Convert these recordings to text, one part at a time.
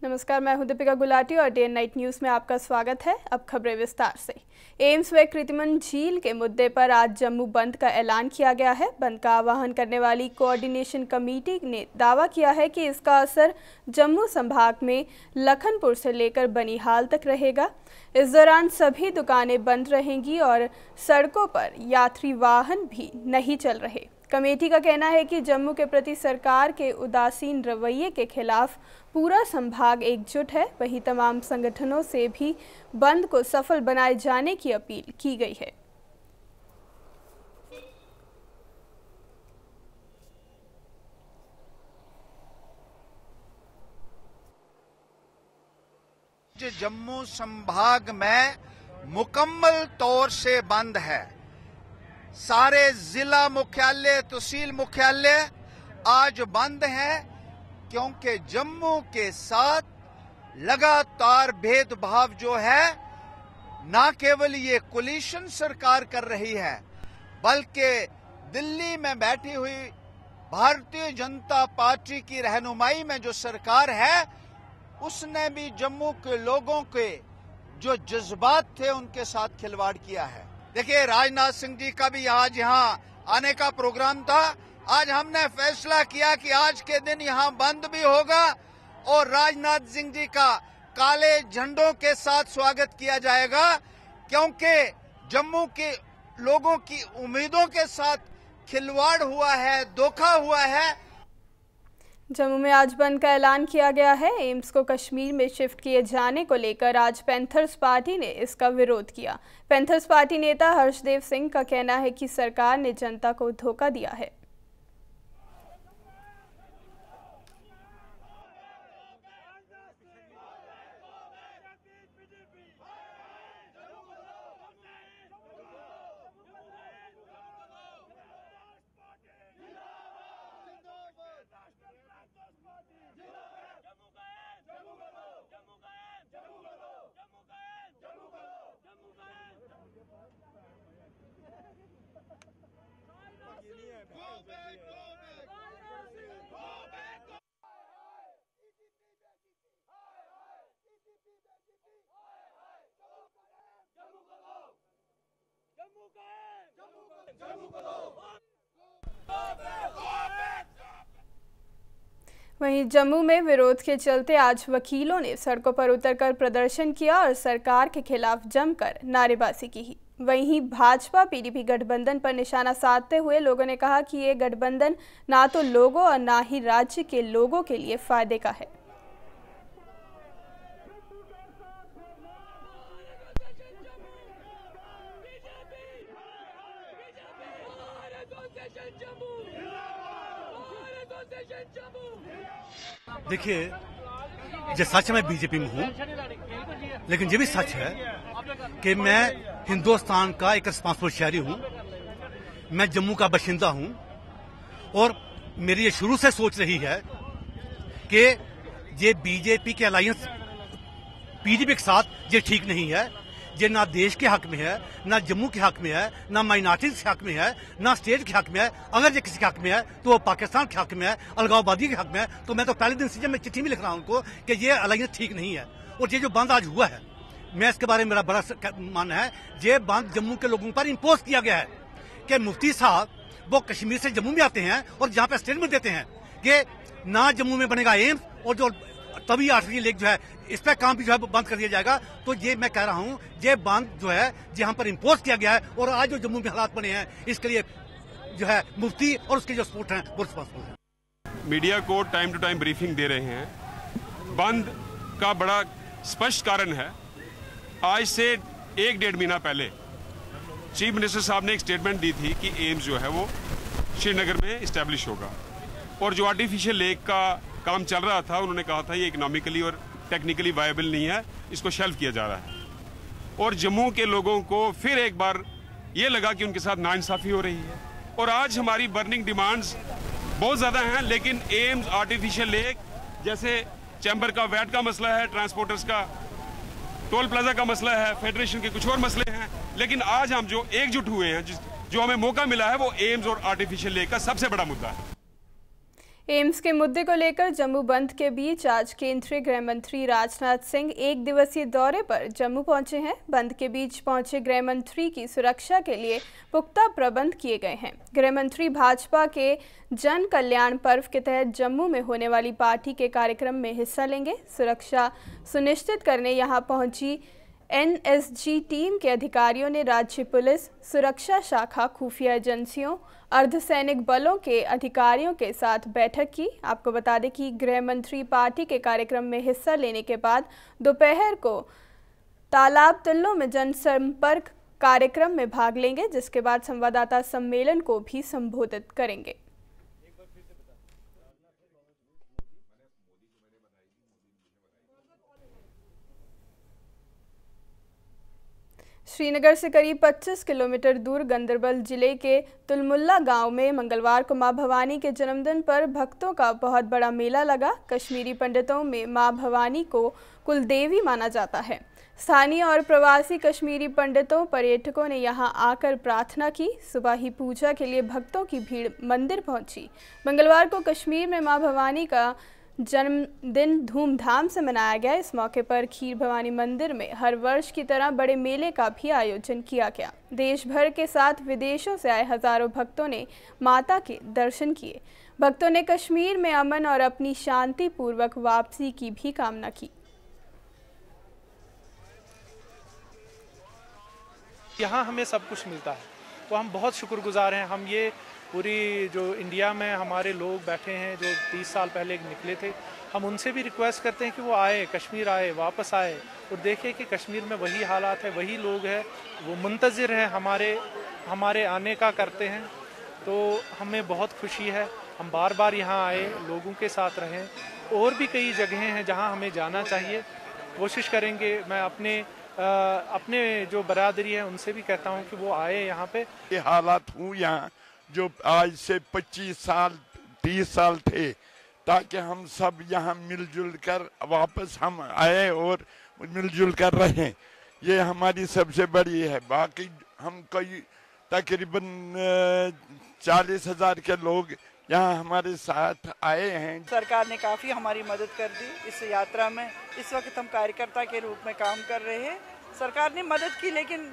नमस्कार, मैं हूं दीपिका गुलाटी और डे एंड नाइट न्यूज़ में आपका स्वागत है। अब खबरें विस्तार से। एम्स व कृत्रिमन झील के मुद्दे पर आज जम्मू बंद का ऐलान किया गया है। बंद का आह्वान करने वाली कोऑर्डिनेशन कमेटी ने दावा किया है कि इसका असर जम्मू संभाग में लखनपुर से लेकर बनिहाल तक रहेगा। इस दौरान सभी दुकानें बंद रहेंगी और सड़कों पर यात्री वाहन भी नहीं चल रहे। कमेटी का कहना है कि जम्मू के प्रति सरकार के उदासीन रवैये के खिलाफ पूरा संभाग एकजुट है। वहीं तमाम संगठनों से भी बंद को सफल बनाए जाने की अपील की गई है। जम्मू संभाग में मुकम्मल तौर से बंद है। सारे जिला मुख्यालय, तहसील मुख्यालय आज बंद हैं क्योंकि जम्मू के साथ लगातार भेदभाव जो है, न केवल ये कोलिशन सरकार कर रही है बल्कि दिल्ली में बैठी हुई भारतीय जनता पार्टी की रहनुमाई में जो सरकार है उसने भी जम्मू के लोगों के जो जज्बात थे उनके साथ खिलवाड़ किया है। देखिए, राजनाथ सिंह जी का भी आज यहाँ आने का प्रोग्राम था। आज हमने फैसला किया कि आज के दिन यहाँ बंद भी होगा और राजनाथ सिंह जी का काले झंडों के साथ स्वागत किया जाएगा, क्योंकि जम्मू के लोगों की उम्मीदों के साथ खिलवाड़ हुआ है, धोखा हुआ है। जम्मू में आज बंद का ऐलान किया गया है। एम्स को कश्मीर में शिफ्ट किए जाने को लेकर आज पैंथर्स पार्टी ने इसका विरोध किया। पैंथर्स पार्टी नेता हर्षदेव सिंह का कहना है कि सरकार ने जनता को धोखा दिया है। वहीं जम्मू में विरोध के चलते आज वकीलों ने सड़कों पर उतरकर प्रदर्शन किया और सरकार के खिलाफ जमकर नारेबाजी की। वहीं भाजपा पीडीपी गठबंधन पर निशाना साधते हुए लोगों ने कहा कि ये गठबंधन ना तो लोगों और ना ही राज्य के लोगों के लिए फायदे का है। देखिए, ये सच मैं बीजेपी में हूँ, लेकिन ये भी सच है कि मैं हिंदुस्तान का एक रिस्पांसिबल शहरी हूँ। मैं जम्मू का बाशिंदा हूँ और मेरी ये शुरू से सोच रही है कि ये बीजेपी के अलायंस पीडीपी के साथ ये ठीक नहीं है। ये ना देश के हक में है, ना जम्मू के हक में है, ना माइनॉरिटीज के हक में है, ना स्टेट के हक में है। अगर ये किसी के हक में है तो वो पाकिस्तान के हक में है, अलगाववादी के हक में है। तो मैं तो पहले दिन से मैं चिट्ठी में लिख रहा हूं उनको कि ये अलायंस ठीक नहीं है। और ये जो बंद आज हुआ है, मैं इसके बारे में मेरा बड़ा मानना है, ये बंद जम्मू के लोगों पर इम्पोज किया गया है कि मुफ्ती साहब वो कश्मीर से जम्मू में आते हैं और जहां पर स्टेटमेंट देते हैं कि ना जम्मू में बनेगा एम्स और जो तभी आर्टिफिशियल लेक जो है इस पर काम भी जो है बंद कर दिया जाएगा। तो ये मैं कह रहा हूं, ये बंद जो है यहाँ पर इम्पोज किया गया है और आज जो जम्मू में हालात बने हैं इसके लिए जो है मुफ्ती और उसके जो सपोर्ट हैं वो रिस्पॉन्सिबल है। मीडिया को टाइम टू टाइम ब्रीफिंग दे रहे हैं। बंद का बड़ा स्पष्ट कारण है, आज से 1-1.5 महीना पहले चीफ मिनिस्टर साहब ने एक स्टेटमेंट दी थी कि एम्स जो है वो श्रीनगर में इस्टेब्लिश होगा और जो आर्टिफिशियल लेक का काम चल रहा था उन्होंने कहा था ये इकोनॉमिकली और टेक्निकली वायबल नहीं है, इसको शेल्फ किया जा रहा है। और जम्मू के लोगों को फिर एक बार ये लगा कि उनके साथ नाइंसाफी हो रही है और आज हमारी बर्निंग डिमांड्स बहुत ज़्यादा हैं, लेकिन एम्स, आर्टिफिशियल लेक जैसे चैम्बर का वैट का मसला है, ट्रांसपोर्टर्स का टोल प्लाजा का मसला है, फेडरेशन के कुछ और मसले हैं, लेकिन आज हम जो एकजुट हुए हैं, जो हमें मौका मिला है वो एम्स और आर्टिफिशियल लेक का सबसे बड़ा मुद्दा है। एम्स के मुद्दे को लेकर जम्मू बंद के बीच आज केंद्रीय गृह मंत्री राजनाथ सिंह एक दिवसीय दौरे पर जम्मू पहुंचे हैं। बंद के बीच पहुंचे गृह मंत्री की सुरक्षा के लिए पुख्ता प्रबंध किए गए हैं। गृह मंत्री भाजपा के जन कल्याण पर्व के तहत जम्मू में होने वाली पार्टी के कार्यक्रम में हिस्सा लेंगे। सुरक्षा सुनिश्चित करने यहां पहुंची एनएसजी टीम के अधिकारियों ने राज्य पुलिस, सुरक्षा शाखा, खुफिया एजेंसियों, अर्धसैनिक बलों के अधिकारियों के साथ बैठक की। आपको बता दें कि गृह मंत्री पार्टी के कार्यक्रम में हिस्सा लेने के बाद दोपहर को तालाब तिल्लो में जनसंपर्क कार्यक्रम में भाग लेंगे, जिसके बाद संवाददाता सम्मेलन को भी संबोधित करेंगे। श्रीनगर से करीब 25 किलोमीटर दूर गांदरबल जिले के तुलमुल्ला गांव में मंगलवार को मां भवानी के जन्मदिन पर भक्तों का बहुत बड़ा मेला लगा। कश्मीरी पंडितों में मां भवानी को कुलदेवी माना जाता है। स्थानीय और प्रवासी कश्मीरी पंडितों, पर्यटकों ने यहां आकर प्रार्थना की। सुबह ही पूजा के लिए भक्तों की भीड़ मंदिर पहुंची। मंगलवार को कश्मीर में मां भवानी का जन्मदिन धूमधाम से मनाया गया। इस मौके पर खीर भवानी मंदिर में हर वर्ष की तरह बड़े मेले का भी आयोजन किया गया। देश भर के साथ विदेशों से आए हजारों भक्तों ने माता के दर्शन किए। भक्तों ने कश्मीर में अमन और अपनी शांतिपूर्वक वापसी की भी कामना की। यहाँ हमें सब कुछ मिलता है तो हम बहुत शुक्रगुजार हैं। हम ये पूरी जो इंडिया में हमारे लोग बैठे हैं जो 30 साल पहले निकले थे, हम उनसे भी रिक्वेस्ट करते हैं कि वो आए, कश्मीर आए, वापस आए और देखें कि कश्मीर में वही हालात है, वही लोग हैं, वो मुंतज़िर हैं हमारे आने का करते हैं। तो हमें बहुत खुशी है, हम बार बार यहाँ आए, लोगों के साथ रहें। और भी कई जगहें हैं जहाँ हमें जाना चाहिए, कोशिश करेंगे। मैं अपने जो बरादरी है उनसे भी कहता हूँ कि वो आए यहाँ पे। ये हालात हूँ यहाँ जो आज से 25 साल 30 साल थे, ताकि हम सब यहाँ मिलजुल कर वापस हम आए और मिलजुल कर रहें, ये हमारी सबसे बड़ी है। बाकी हम कई तकरीबन 40,000 के लोग यहाँ हमारे साथ आए हैं। सरकार ने काफ़ी हमारी मदद कर दी इस यात्रा में। इस वक्त हम कार्यकर्ता के रूप में काम कर रहे हैं। सरकार ने मदद की, लेकिन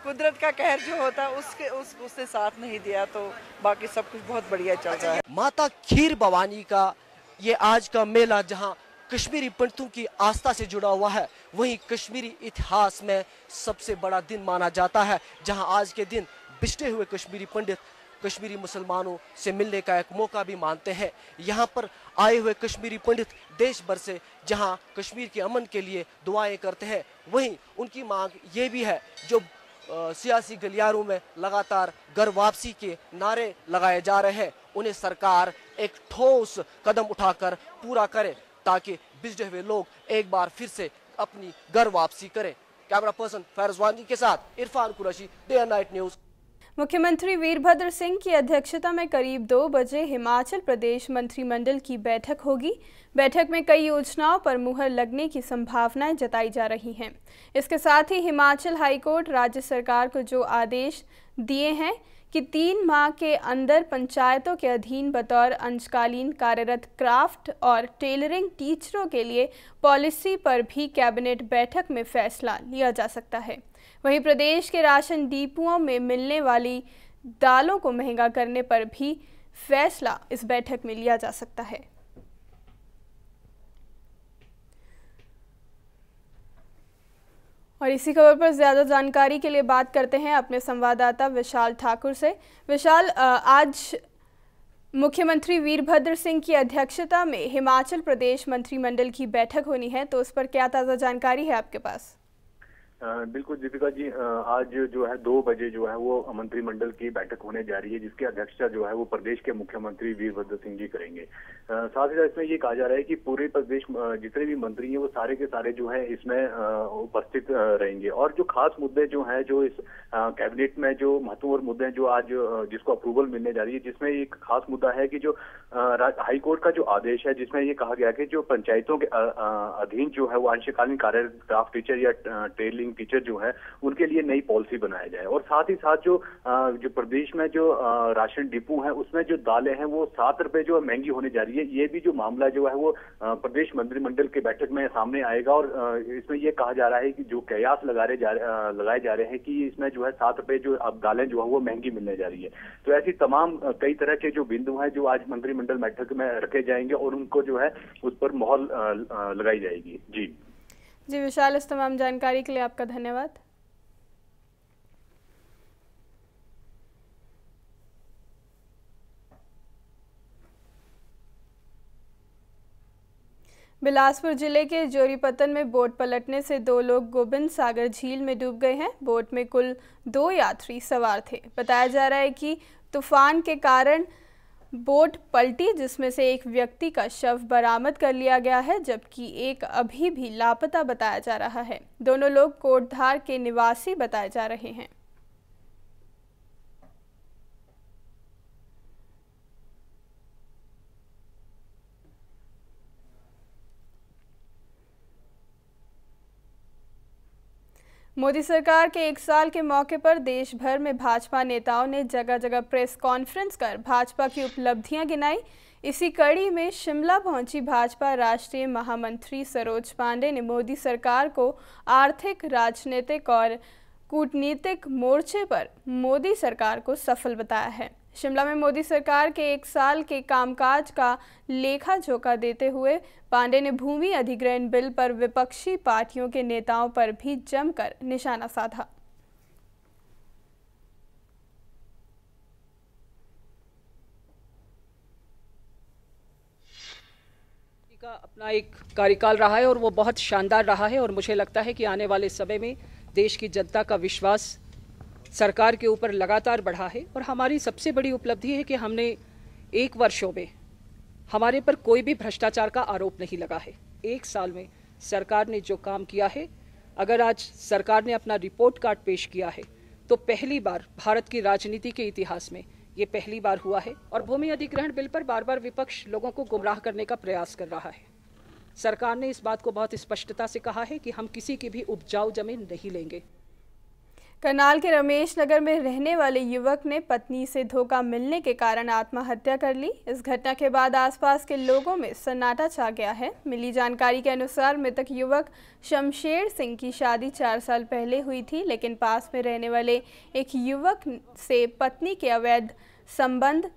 कुदरत का कहर जो होता है उसने साथ नहीं दिया, तो बाकी सब कुछ बहुत बढ़िया चल रहा है। माता खीर भवानी का ये आज का मेला जहां कश्मीरी पंडितों की आस्था से जुड़ा हुआ है, वहीं कश्मीरी इतिहास में सबसे बड़ा दिन माना जाता है, जहां आज के दिन पिछड़े हुए कश्मीरी पंडित कश्मीरी मुसलमानों से मिलने का एक मौका भी मानते हैं। यहाँ पर आए हुए कश्मीरी पंडित देश भर से जहाँ कश्मीर के अमन के लिए दुआएं करते हैं, वहीं उनकी मांग ये भी है जो सियासी गलियारों में लगातार घर वापसी के नारे लगाए जा रहे हैं, उन्हें सरकार एक ठोस कदम उठाकर पूरा करे ताकि बिछड़े हुए लोग एक बार फिर से अपनी घर वापसी करें। कैमरा पर्सन फैरजवानी के साथ Irfan Qureshi, day and night news. मुख्यमंत्री वीरभद्र सिंह की अध्यक्षता में करीब 2 बजे हिमाचल प्रदेश मंत्रिमंडल की बैठक होगी। बैठक में कई योजनाओं पर मुहर लगने की संभावनाएं जताई जा रही हैं। इसके साथ ही हिमाचल हाईकोर्ट राज्य सरकार को जो आदेश दिए हैं कि 3 माह के अंदर पंचायतों के अधीन बतौर अंशकालीन कार्यरत क्राफ्ट और टेलरिंग टीचरों के लिए पॉलिसी पर भी कैबिनेट बैठक में फैसला लिया जा सकता है। वहीं प्रदेश के राशन डिपुओं में मिलने वाली दालों को महंगा करने पर भी फैसला इस बैठक में लिया जा सकता है। और इसी खबर पर ज़्यादा जानकारी के लिए बात करते हैं अपने संवाददाता विशाल ठाकुर से। विशाल, आज मुख्यमंत्री वीरभद्र सिंह की अध्यक्षता में हिमाचल प्रदेश मंत्रिमंडल की बैठक होनी है, तो उस पर क्या ताज़ा जानकारी है आपके पास? बिल्कुल दीपिका जी, आज जो है 2 बजे जो है वो मंत्रिमंडल की बैठक होने जा रही है, जिसकी अध्यक्षता जो है वो प्रदेश के मुख्यमंत्री वीरभद्र सिंह जी करेंगे। साथ ही साथ इसमें ये कहा जा रहा है कि पूरे प्रदेश जितने भी मंत्री हैं वो सारे के सारे जो है इसमें उपस्थित रहेंगे। और जो खास मुद्दे जो हैं, जो इस कैबिनेट में जो महत्वपूर्ण मुद्दे हैं जो आज जिसको अप्रूवल मिलने जा रही है, जिसमें एक खास मुद्दा है कि जो हाईकोर्ट का जो आदेश है जिसमें ये कहा गया कि जो पंचायतों के अधीन जो है वो अंशकालीन कार्यरत क्राफ्ट टीचर या टेलरिंग टीचर जो है उनके लिए नई पॉलिसी बनाया जाए। और साथ ही साथ जो प्रदेश में जो राशन डिपो है उसमें जो दालें हैं वो 7 रुपए जो महंगी होने जा रही है। ये भी जो मामला जो है वो प्रदेश मंत्रिमंडल की बैठक में सामने आएगा और इसमें ये कहा जा रहा है कि जो कयास लगाए जा रहे हैं कि इसमें जो है 7 रुपए जो अब दालें जो है वो महंगी मिलने जा रही है। तो ऐसी तमाम कई तरह के जो बिंदु हैं जो आज मंत्रिमंडल बैठक में रखे जाएंगे और उनको जो है उस पर मोहर लगाई जाएगी। जी विशाल, इस तमाम जानकारी के लिए आपका धन्यवाद। बिलासपुर जिले के जोरीपतन में बोट पलटने से 2 लोग गोविंद सागर झील में डूब गए हैं। बोट में कुल 2 यात्री सवार थे। बताया जा रहा है कि तूफान के कारण बोट पलटी, जिसमें से एक व्यक्ति का शव बरामद कर लिया गया है, जबकि एक अभी भी लापता बताया जा रहा है। दोनों लोग कोटधार के निवासी बताए जा रहे हैं। मोदी सरकार के 1 साल के मौके पर देश भर में भाजपा नेताओं ने जगह जगह प्रेस कॉन्फ्रेंस कर भाजपा की उपलब्धियां गिनाई। इसी कड़ी में शिमला पहुंची भाजपा राष्ट्रीय महामंत्री सरोज पांडे ने मोदी सरकार को आर्थिक, राजनीतिक और कूटनीतिक मोर्चे पर मोदी सरकार को सफल बताया है। शिमला में मोदी सरकार के 1 साल के कामकाज का लेखा जोखा देते हुए पांडे ने भूमि अधिग्रहण बिल पर विपक्षी पार्टियों के नेताओं पर भी जमकर निशाना साधा। का अपना एक कार्यकाल रहा है और वो बहुत शानदार रहा है और मुझे लगता है कि आने वाले समय में देश की जनता का विश्वास सरकार के ऊपर लगातार बढ़ा है। और हमारी सबसे बड़ी उपलब्धि है कि हमने 1 वर्षों में हमारे पर कोई भी भ्रष्टाचार का आरोप नहीं लगा है। 1 साल में सरकार ने जो काम किया है, अगर आज सरकार ने अपना रिपोर्ट कार्ड पेश किया है तो पहली बार भारत की राजनीति के इतिहास में ये पहली बार हुआ है। और भूमि अधिग्रहण बिल पर बार बार विपक्ष लोगों को गुमराह करने का प्रयास कर रहा है। सरकार ने इस बात को बहुत स्पष्टता से कहा है कि हम किसी की भी उपजाऊ जमीन नहीं लेंगे। करनाल के रमेश नगर में रहने वाले युवक ने पत्नी से धोखा मिलने के कारण आत्महत्या कर ली। इस घटना के बाद आसपास के लोगों में सन्नाटा छा गया है। मिली जानकारी के अनुसार मृतक युवक शमशेर सिंह की शादी 4 साल पहले हुई थी, लेकिन पास में रहने वाले एक युवक से पत्नी के अवैध संबंध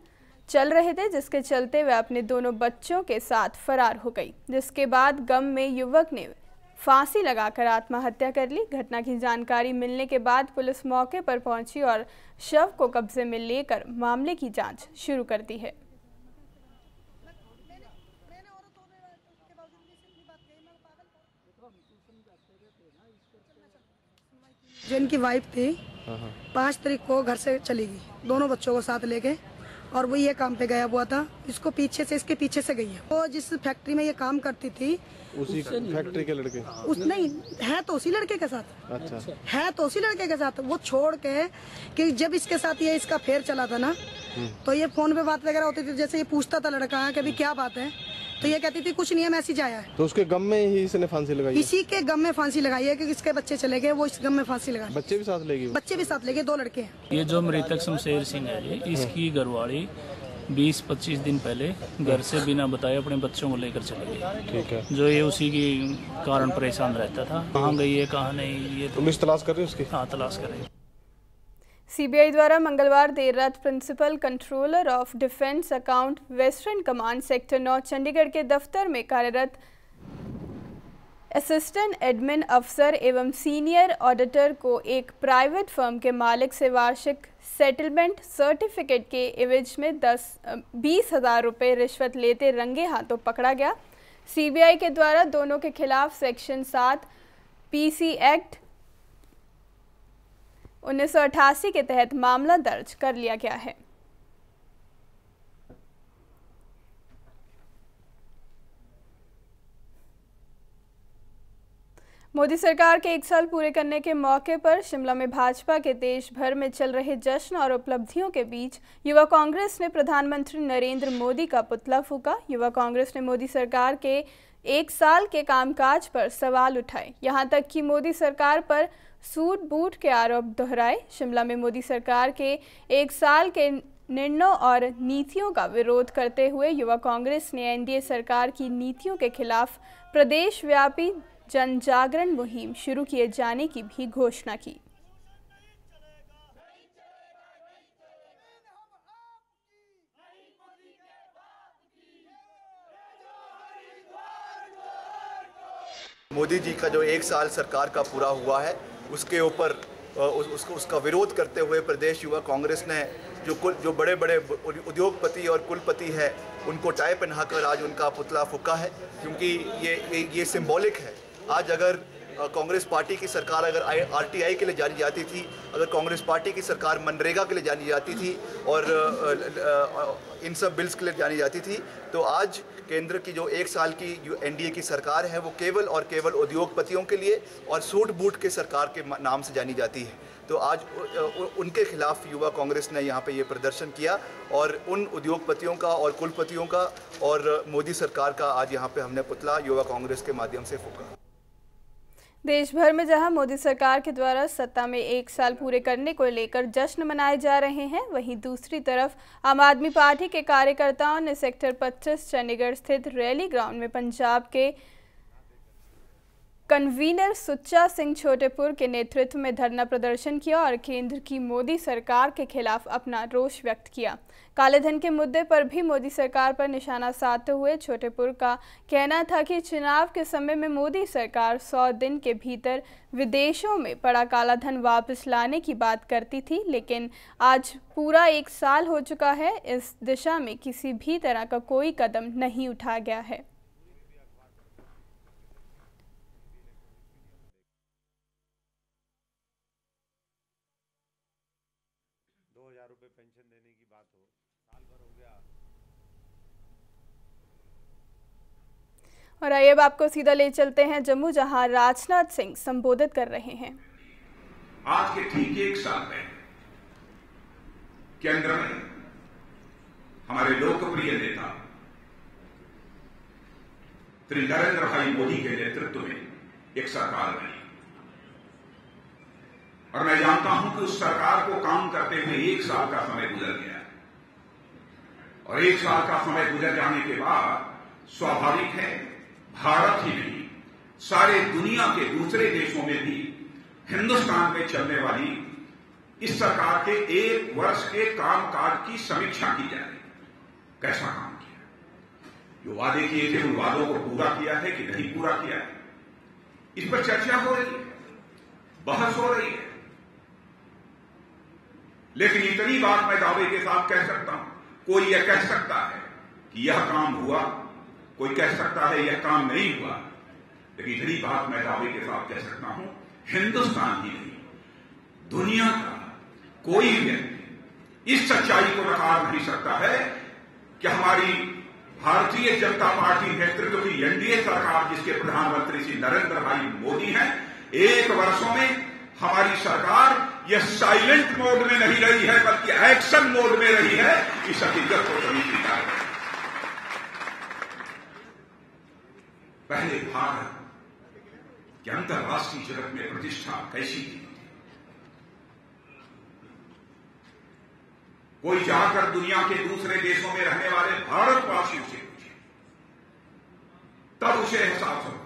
चल रहे थे, जिसके चलते वह अपने दोनों बच्चों के साथ फरार हो गई। जिसके बाद गम में युवक ने फांसी लगाकर आत्महत्या कर ली। घटना की जानकारी मिलने के बाद पुलिस मौके पर पहुंची और शव को कब्जे में लेकर मामले की जांच शुरू कर दी है। जो इनकी वाइफ थी 5 तारीख को घर से चली गई, दोनों बच्चों को साथ लेके, और वो ये काम पे गया हुआ था। इसको पीछे से, इसके पीछे से गई है। वो जिस फैक्ट्री में ये काम करती थी उसी फैक्ट्री के लड़के नहीं है तो उसी लड़के के साथ। अच्छा, है तो उसी लड़के के साथ। वो छोड़ के कि जब इसके साथ ये इसका फेर चला था ना, तो ये फोन पे बात वगैरह होती थी। जैसे ये पूछता था लड़का कि अभी क्या बात है, तो ये कहती थी कुछ नहीं है, मैसेज आया है। तो उसके गम में ही इसने फांसी लगाई? इसी के गम में फांसी लगाई है कि इसके बच्चे चले गए, वो इस गम में फांसी लगाई। बच्चे भी साथ ले गए? बच्चे भी साथ ले गए, 2 लड़के हैं। ये जो मृतक शमशेर सिंह है, इसकी घरवाली 20-25 दिन पहले घर से बिना बताए अपने बच्चों को लेकर चली गई। ठीक है। जो ये उसी की कारण परेशान रहता था, कहाँ गई है कहाँ नहीं, ये पुलिस तलाश कर रही है उसकी? हाँ, तलाश कर रही है। सीबीआई द्वारा मंगलवार देर रात principal controller of defence account western command sector 9 Chandigarh के दफ्तर में कार्यरत असिस्टेंट एडमिन अफसर एवं सीनियर ऑडिटर को एक प्राइवेट फर्म के मालिक से वार्षिक सेटलमेंट सर्टिफिकेट के एवज में 20,000 रुपये रिश्वत लेते रंगे हाथों पकड़ा गया। सीबीआई के द्वारा दोनों के खिलाफ सेक्शन 7 पीसी एक्ट 1988 के तहत मामला दर्ज कर लिया गया है। मोदी सरकार के 1 साल पूरे करने के मौके पर शिमला में भाजपा के देश भर में चल रहे जश्न और उपलब्धियों के बीच युवा कांग्रेस ने प्रधानमंत्री नरेंद्र मोदी का पुतला फूंका। युवा कांग्रेस ने मोदी सरकार के 1 साल के कामकाज पर सवाल उठाए, यहां तक कि मोदी सरकार पर सूट बूट के आरोप दोहराए। शिमला में मोदी सरकार के 1 साल के निर्णयों और नीतियों का विरोध करते हुए युवा कांग्रेस ने एनडीए सरकार की नीतियों के खिलाफ प्रदेशव्यापी जन जागरण मुहिम शुरू किए जाने की भी घोषणा की। मोदी जी का जो 1 साल सरकार का पूरा हुआ है उसके ऊपर उसका विरोध करते हुए प्रदेश युवा कांग्रेस ने जो बड़े बड़े उद्योगपति और कुलपति हैं उनको टाई पहनाकर आज उनका पुतला फूंका है, क्योंकि ये सिंबॉलिक है। आज अगर कांग्रेस पार्टी की सरकार अगर आरटीआई के लिए जानी जाती थी, अगर कांग्रेस पार्टी की सरकार मनरेगा के लिए जानी जाती थी और इन सब बिल्स के लिए जानी जाती थी, तो आज केंद्र की जो 1 साल की एनडीए की सरकार है वो केवल और केवल उद्योगपतियों के लिए और सूट बूट के सरकार के नाम से जानी जाती है। तो आज उनके खिलाफ युवा कांग्रेस ने यहाँ पे ये प्रदर्शन किया और उन उद्योगपतियों का और कुलपतियों का और मोदी सरकार का आज यहाँ पे हमने पुतला युवा कांग्रेस के माध्यम से फूंका। देश भर में जहां मोदी सरकार के द्वारा सत्ता में 1 साल पूरे करने को लेकर जश्न मनाए जा रहे हैं, वहीं दूसरी तरफ आम आदमी पार्टी के कार्यकर्ताओं ने सेक्टर 25 चंडीगढ़ स्थित रैली ग्राउंड में पंजाब के कन्वीनर सुच्चा सिंह छोटेपुर के नेतृत्व में धरना प्रदर्शन किया और केंद्र की मोदी सरकार के खिलाफ अपना रोष व्यक्त किया। काले धन के मुद्दे पर भी मोदी सरकार पर निशाना साधते हुए छोटेपुर का कहना था कि चुनाव के समय में मोदी सरकार 100 दिन के भीतर विदेशों में पड़ा काला धन वापस लाने की बात करती थी, लेकिन आज पूरा 1 साल हो चुका है, इस दिशा में किसी भी तरह का कोई कदम नहीं उठाया गया है। पेंशन देने की बात हो, साल भर हो गया। और आइए अब आपको सीधा ले चलते हैं जम्मू, जहां राजनाथ सिंह संबोधित कर रहे हैं। आज के ठीक 1 साल पहले केंद्र में हमारे लोकप्रिय नेता श्री नरेंद्र भाई मोदी के नेतृत्व में एक सरकार बनी और मैं जानता हूं कि उस सरकार को काम करते हुए 1 साल का समय गुजर गया और 1 साल का समय गुजर जाने के बाद स्वाभाविक है भारत ही नहीं सारे दुनिया के दूसरे देशों में भी हिंदुस्तान में चलने वाली इस सरकार के 1 वर्ष के कामकाज की समीक्षा की जाए। कैसा काम किया, जो वादे किए थे उन वादों को पूरा किया है कि नहीं पूरा किया है, इस पर चर्चा हो रही है, बहस हो रही है। लेकिन इतनी बात मैं दावे के साथ कह सकता हूं, कोई यह कह सकता है कि यह काम हुआ, कोई कह सकता है यह काम नहीं हुआ, लेकिन इतनी बात मैं दावे के साथ कह सकता हूं, हिंदुस्तान ही नहीं दुनिया का कोई व्यक्ति इस सच्चाई को नकार नहीं सकता है कि हमारी भारतीय जनता पार्टी नेतृत्व की एनडीए सरकार, जिसके प्रधानमंत्री श्री नरेंद्र भाई मोदी हैं, 1 वर्षों में हमारी सरकार यह साइलेंट मोड में नहीं रही है बल्कि एक्शन मोड में रही है। इस हकीकत को सभी स्वीकार है। पहले भारत के अंतर्राष्ट्रीय जगत में प्रतिष्ठा कैसी थी, कोई जाकर दुनिया के दूसरे देशों में रहने वाले भारतवासियों से पूछे तब उसे एहसास होगा।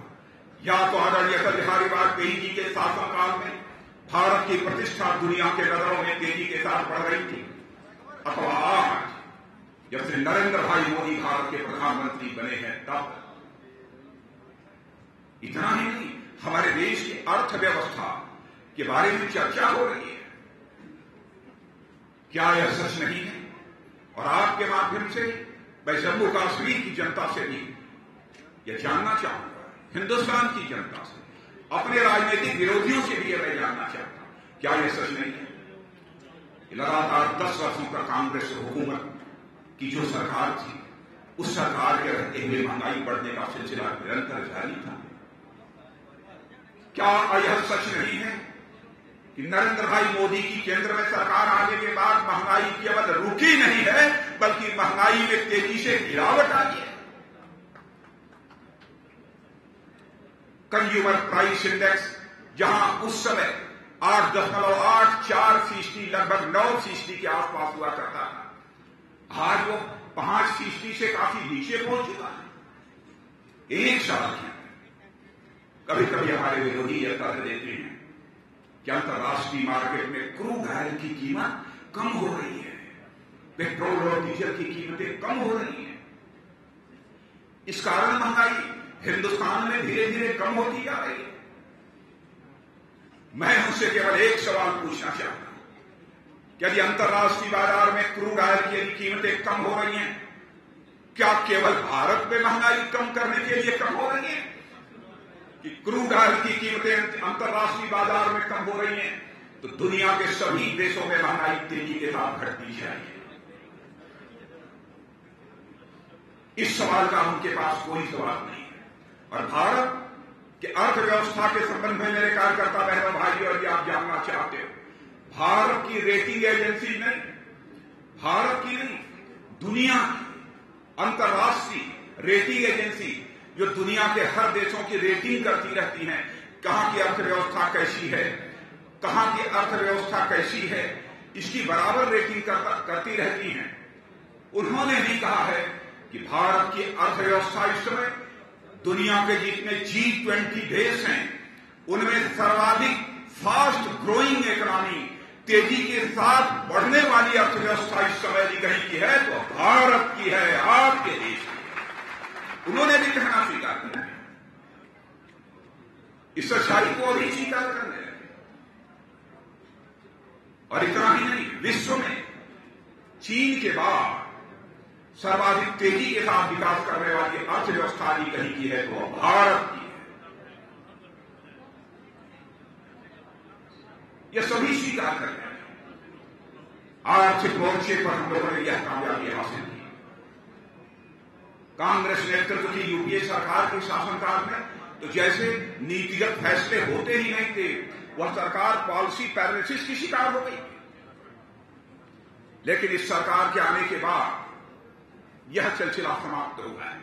या तो आदरणीय अटल बिहारी वाजपेयी जी के शासनकाल में भारत की प्रतिष्ठा दुनिया के नजरों में तेजी के साथ बढ़ रही थी, अथवा आज जब श्री नरेंद्र भाई मोदी भारत के प्रधानमंत्री बने हैं तब। इतना ही नहीं, हमारे देश की अर्थव्यवस्था के बारे में चर्चा हो रही है। क्या यह सच नहीं है? और आपके माध्यम से मैं जम्मू कश्मीर की जनता से भी यह जानना चाहूंगा, हिंदुस्तान की जनता से, अपने राजनीतिक विरोधियों से भी यह मैं जानना चाहता हूं, क्या यह सच नहीं है? लगातार 10 वर्षों का कांग्रेस हुकूमत की जो सरकार थी, उस सरकार के रहते हुए महंगाई बढ़ने का सिलसिला निरंतर जारी था। क्या यह सच नहीं है कि नरेंद्र भाई मोदी की केंद्र में सरकार आने के बाद महंगाई केवल रुकी नहीं है बल्कि महंगाई में तेजी से गिरावट आई है? कंज्यूमर प्राइस इंडेक्स, जहां उस समय 8.84% लगभग 9% के आसपास हुआ करता था, आज वो 5% से काफी नीचे पहुंच चुका है। एक साल की कभी कभी हमारे विरोधी यह तर्क देते हैं कि अंतर्राष्ट्रीय मार्केट में क्रूड ऑयल की कीमत कम हो रही है, पेट्रोल और डीजल की कीमतें कम हो रही हैं, इस कारण महंगाई हिंदुस्तान में धीरे धीरे कम होती जा रही है। मैं उनसे केवल एक सवाल पूछना चाहता हूं, यदि अंतर्राष्ट्रीय बाजार में क्रूड ऑयल की कीमतें कम हो रही हैं, क्या केवल भारत में महंगाई कम करने के लिए कम हो रही है कि क्रूड ऑयल की कीमतें अंतर्राष्ट्रीय बाजार में कम हो रही हैं तो दुनिया के सभी देशों में महंगाई तेजी के साथ घटनी चाहिए? इस सवाल का उनके पास कोई जवाब नहीं है। और भारत के अर्थव्यवस्था के संबंध में मेरे कार्यकर्ता बहनों भाइयों, यदि आप जानना चाहते हो, भारत की रेटिंग एजेंसी नहीं, भारत की नहीं, दुनिया की अंतर्राष्ट्रीय रेटिंग एजेंसी जो दुनिया के हर देशों की रेटिंग करती रहती हैं, कहां की अर्थव्यवस्था कैसी है, कहां की अर्थव्यवस्था कैसी है, इसकी बराबर रेटिंग करती रहती हैं। उन्होंने भी कहा है कि भारत की अर्थव्यवस्था इस समय दुनिया के जितने G20 देश हैं उनमें सर्वाधिक फास्ट ग्रोइंग इकोनॉमी, तेजी के साथ बढ़ने वाली अर्थव्यवस्था इस समय यदि कहीं की है तो भारत की है, आपके देश की। उन्होंने भी कहना स्वीकार किया, इस सच्चाई को अभी स्वीकार करने लगे। और इतना ही नहीं, विश्व में चीन के बाद सर्वाधिक तेजी के साथ विकास करने वाली अर्थव्यवस्था यदि कहीं की है तो भारत की है। यह सभी स्वीकार कर रहे हैं। आर्थिक मोर्चे पर हम लोगों ने यह कामयाबी हासिल की। कांग्रेस नेतृत्व की यूपीए सरकार के शासनकाल में तो जैसे नीतिगत फैसले होते ही नहीं थे, वह सरकार पॉलिसी पैरालिसिस की शिकार हो गई। लेकिन इस सरकार के आने के बाद यह सिलसिला समाप्त हुआ है।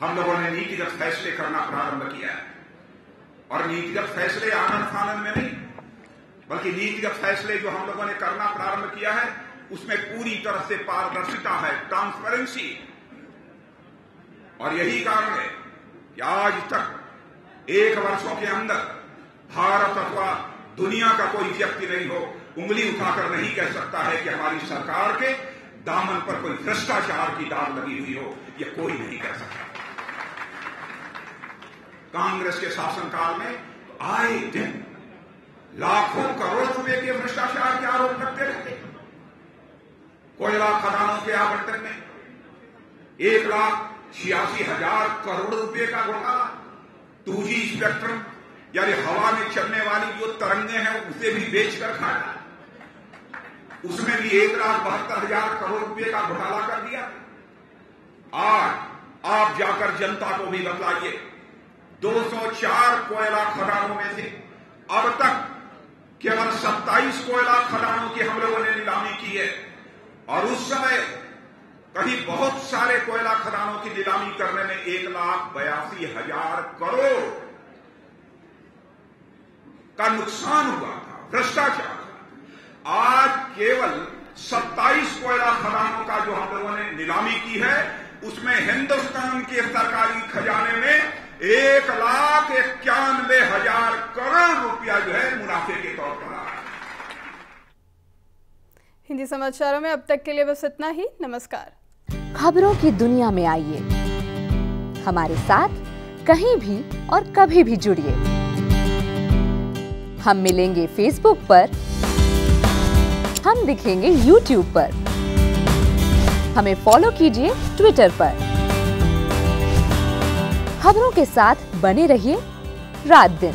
हम लोगों ने नीतिगत फैसले करना प्रारंभ किया है, और नीतिगत फैसले आनंद फानंद में नहीं, बल्कि नीतिगत फैसले जो हम लोगों ने करना प्रारंभ किया है उसमें पूरी तरह से पारदर्शिता है, ट्रांसपेरेंसी। और यही कारण है कि आज तक 1 वर्षों के अंदर भारत अथवा दुनिया का कोई व्यक्ति नहीं हो, उंगली उठाकर नहीं कह सकता है कि हमारी सरकार के दामन पर कोई भ्रष्टाचार की दाग लगी हुई हो। यह कोई नहीं कह सकता। कांग्रेस के शासनकाल में आए दिन लाखों करोड़ रुपए के भ्रष्टाचार के आरोप लगते रहते। कोयला खदानों के आवंटन में 1,86,000 करोड़ रुपए का घोटाला, 2G स्पेक्ट्रम यानी हवा में चलने वाली जो तरंगे हैं उसे भी बेचकर खाया, उसमें भी 1,72,000 करोड़ रुपए का घोटाला कर दिया। आज आप जाकर जनता को भी बतलाइए, 204 कोयला खदानों में से अब तक केवल 27 कोयला खदानों की हम लोगों ने नीलामी की है, और उस समय कहीं बहुत सारे कोयला खदानों की नीलामी करने में 1,82,000 करोड़ का नुकसान हुआ था, भ्रष्टाचार। आज केवल 27 कोयला खदानों का जो हम लोगों ने नीलामी की है उसमें हिंदुस्तान के सरकारी खजाने में 1,91,000 करोड़ रुपया जो है मुनाफे के तौर पर आ रहा है। हिंदी समाचारों में अब तक के लिए बस इतना ही। नमस्कार। खबरों की दुनिया में आइए, हमारे साथ कहीं भी और कभी भी जुड़िए। हम मिलेंगे फेसबुक पर, हम दिखेंगे यूट्यूब पर, हमें फॉलो कीजिए ट्विटर पर। खबरों के साथ बने रहिए रात दिन।